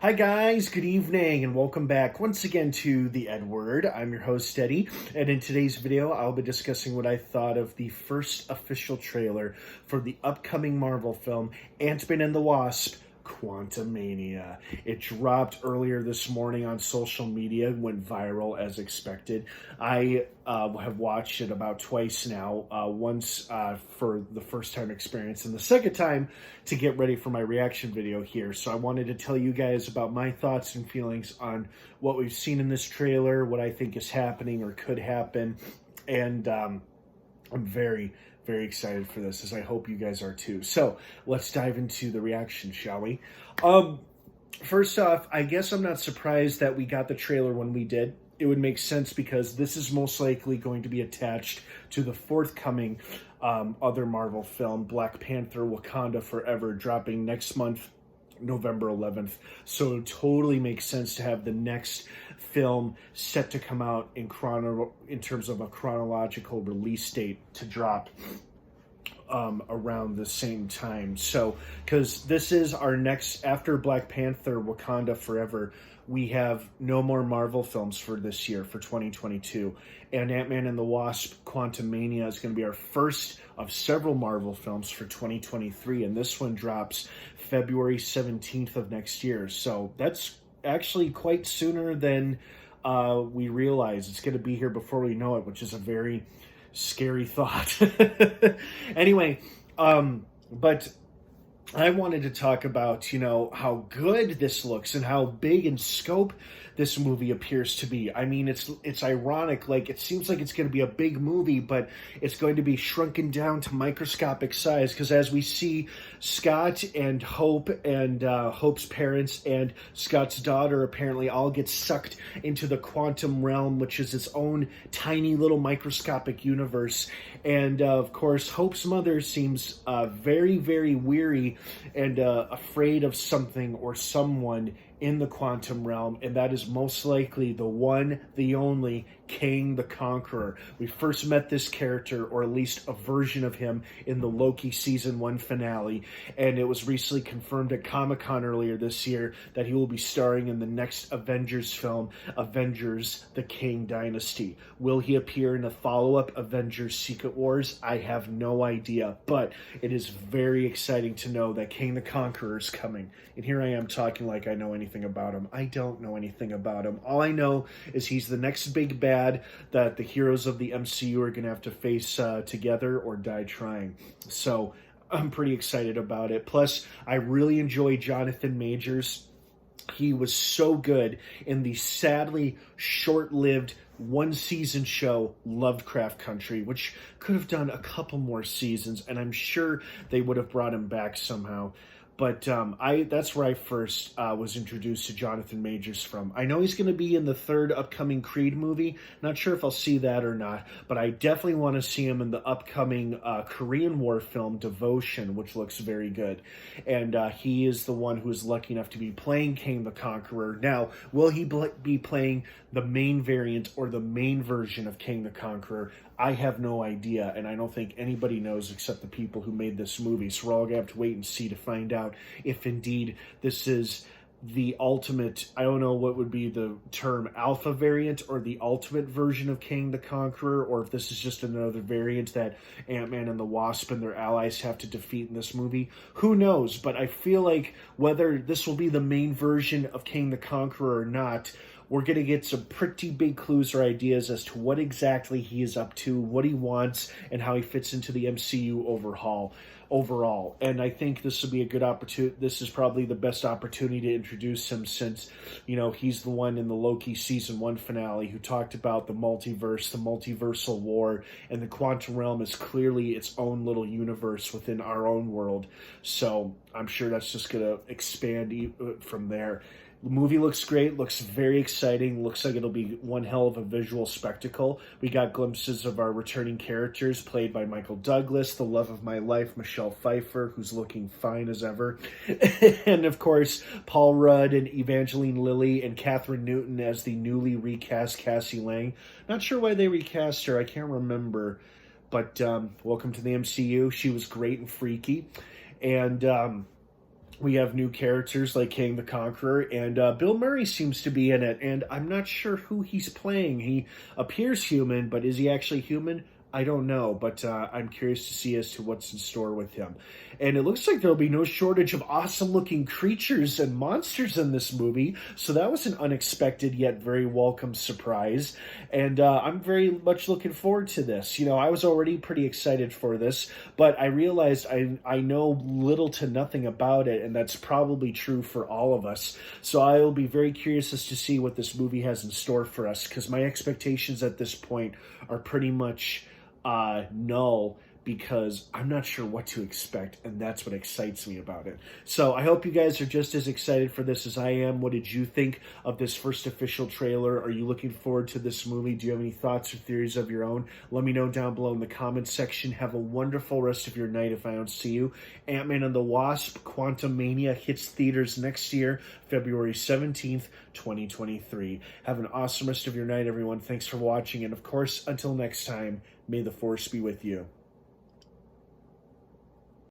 Hi guys, good evening, and welcome back once again to the EdWord. I'm your host, Eddie, and in today's video, I'll be discussing what I thought of the first official trailer for the upcoming Marvel film, Ant-Man and the Wasp, Quantumania. It dropped earlier this morning on social media, went viral as expected. I have watched it about twice now, once for the first time experience and the second time to get ready for my reaction video here. So I wanted to tell you guys about my thoughts and feelings on what we've seen in this trailer, what I think is happening or could happen, and I'm very excited for this, as I hope you guys are too. So let's dive into the reaction, shall we? First off, I guess I'm not surprised that we got the trailer when we did. It would make sense because this is most likely going to be attached to the forthcoming other Marvel film, Black Panther: Wakanda Forever, dropping next month, November 11th. So it totally makes sense to have the next film set to come out in terms of a chronological release date to drop around the same time. So, because this is our next, after Black Panther: Wakanda Forever, we have no more Marvel films for this year, for 2022. And Ant-Man and the Wasp: Quantumania is going to be our first of several Marvel films for 2023. And this one drops February 17th of next year. So that's actually quite sooner than we realize. It's going to be here before we know it, which is a very scary thought. Anyway, but I wanted to talk about, how good this looks and how big in scope this movie appears to be. I mean, it's ironic. Like, it seems like it's going to be a big movie, but it's going to be shrunken down to microscopic size, because as we see, Scott and Hope and Hope's parents and Scott's daughter apparently all get sucked into the quantum realm, which is its own tiny little microscopic universe. And of course, Hope's mother seems very weary and afraid of something or someone in the quantum realm, and that is most likely the one, the only Kang the Conqueror. We first met this character, or at least a version of him, in the Loki Season 1 finale, and it was recently confirmed at Comic-Con earlier this year that he will be starring in the next Avengers film, Avengers: The Kang Dynasty. Will he appear in a follow-up, Avengers: Secret Wars? I have no idea, but it is very exciting to know that Kang the Conqueror is coming. And here I am talking like I know anything about him. I don't know anything about him. All I know is he's the next big bad that the heroes of the MCU are going to have to face together or die trying. So I'm pretty excited about it. Plus, I really enjoy Jonathan Majors. He was so good in the sadly short-lived one-season show Lovecraft Country, which could have done a couple more seasons, and I'm sure they would have brought him back somehow. But that's where I first was introduced to Jonathan Majors from. I know he's going to be in the third upcoming Creed movie. Not sure if I'll see that or not, but I definitely want to see him in the upcoming Korean War film Devotion, which looks very good. And he is the one who is lucky enough to be playing Kang the Conqueror. Now, will he be playing the main variant or the main version of Kang the Conqueror? I have no idea, and I don't think anybody knows except the people who made this movie. So we're all going to have to wait and see to find out if indeed this is the ultimate, I don't know what would be the term, alpha variant or the ultimate version of Kang the Conqueror, or if this is just another variant that Ant-Man and the Wasp and their allies have to defeat in this movie. Who knows? But I feel like whether this will be the main version of Kang the Conqueror or not, we're going to get some pretty big clues or ideas as to what exactly he is up to, what he wants, and how he fits into the MCU overall. And I think this will be a good opportunity. This is probably the best opportunity to introduce him, since, he's the one in the Loki Season 1 finale who talked about the multiverse, the multiversal war, and the quantum realm is clearly its own little universe within our own world. So I'm sure that's just going to expand from there. The movie looks great, looks very exciting, looks like it'll be one hell of a visual spectacle. We got glimpses of our returning characters played by Michael Douglas, the love of my life, Michelle Pfeiffer, who's looking fine as ever, and of course, Paul Rudd and Evangeline Lilly and Catherine Newton as the newly recast Cassie Lang. Not sure why they recast her, I can't remember, but welcome to the MCU. She was great and freaky, and We have new characters like King the Conqueror, and Bill Murray seems to be in it, and I'm not sure who he's playing. He appears human, but is he actually human? I don't know, but I'm curious to see as to what's in store with him. And it looks like there'll be no shortage of awesome looking creatures and monsters in this movie, so that was an unexpected yet very welcome surprise. And I'm very much looking forward to this. You know, I was already pretty excited for this, but I realized I know little to nothing about it, and that's probably true for all of us. So I will be very curious as to see what this movie has in store for us, because my expectations at this point are pretty much null, because I'm not sure what to expect, and that's what excites me about it. So I hope you guys are just as excited for this as I am. What did you think of this first official trailer? Are you looking forward to this movie? Do you have any thoughts or theories of your own? Let me know down below in the comments section. Have a wonderful rest of your night if I don't see you. Ant-Man and the Wasp: Quantumania hits theaters next year, February 17th, 2023. Have an awesome rest of your night, everyone. Thanks for watching, and of course, until next time, may the Force be with you.